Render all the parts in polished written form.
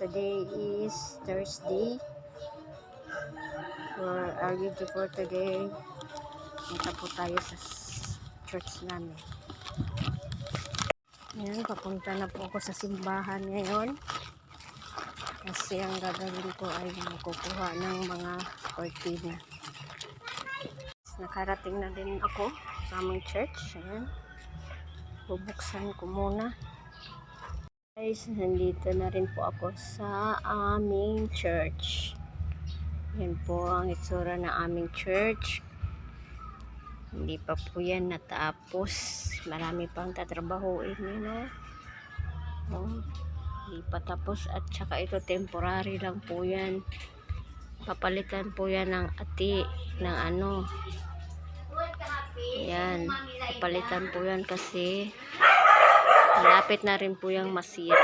Today is Thursday. For our video for today, punta po tayo sa church namin. Ayan, papunta na po ako sa simbahan ngayon. Kasi ang gagawin ko ay kukuha ng mga cortina. Nakarating na din ako sa aming church. Ayan. Bubuksan ko muna. Guys, nandito na rin po ako sa aming church. Yan po ang itsura ng aming church. Hindi pa po yan natapos. Marami pang tatrabahuin yun, hindi pa tapos, at saka ito temporary lang po yan. Papalitan po yan ng ati ng ano. Yan, papalitan po yan kasi malapit na rin po yung masira.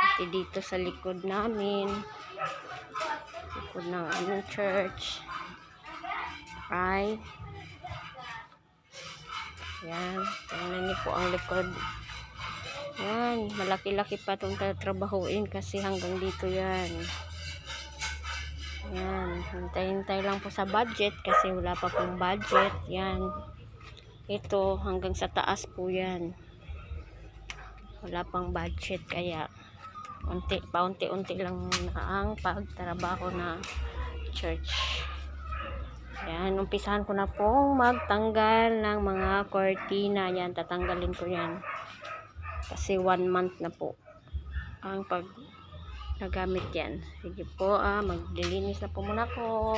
At dito sa likod namin, likod ng aming church, right? Yan, tingnan niyo po ang likod. Yan, malaki-laki pa itong tatrabahuin kasi hanggang dito yan. Yan, hintay-hintay lang po sa budget kasi wala pa pong budget. Yan, ito hanggang sa taas po yan. Wala pang budget kaya paunti-unti lang ang pagtrabaho na church. Yan, umpisahan ko na pong magtanggal ng mga cortina. Yan, tatanggalin ko yan. Kasi 1 month na po ang pag nagamit yan. Sige po, maglilinis na po muna ko.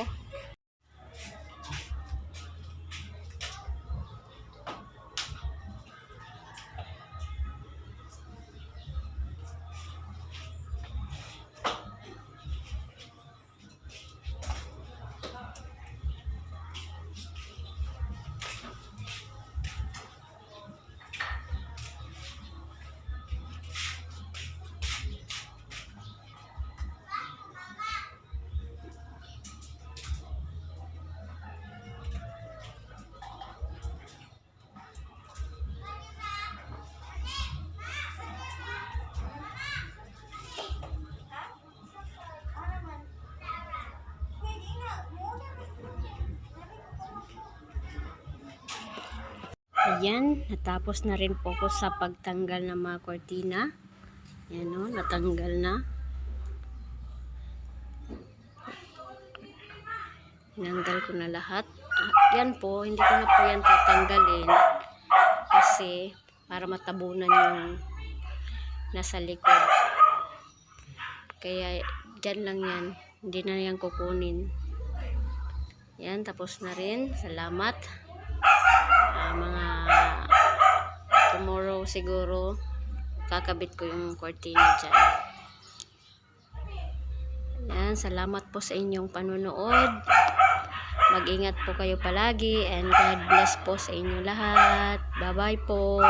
Ayan, natapos na rin po ko sa pagtanggal ng mga cortina. Ayan o, natanggal na. Tinanggal ko na lahat. Yan po, hindi ko na po yan tatanggalin kasi para matabunan yung nasa likod. Kaya dyan lang yan, hindi na yan kukunin. Yan, tapos na rin. Salamat. Mga tomorrow siguro kakabit ko yung cortina dyan. Yan, salamat po sa inyong panunood. Mag-ingat po kayo palagi and God bless po sa inyo lahat. Bye bye po.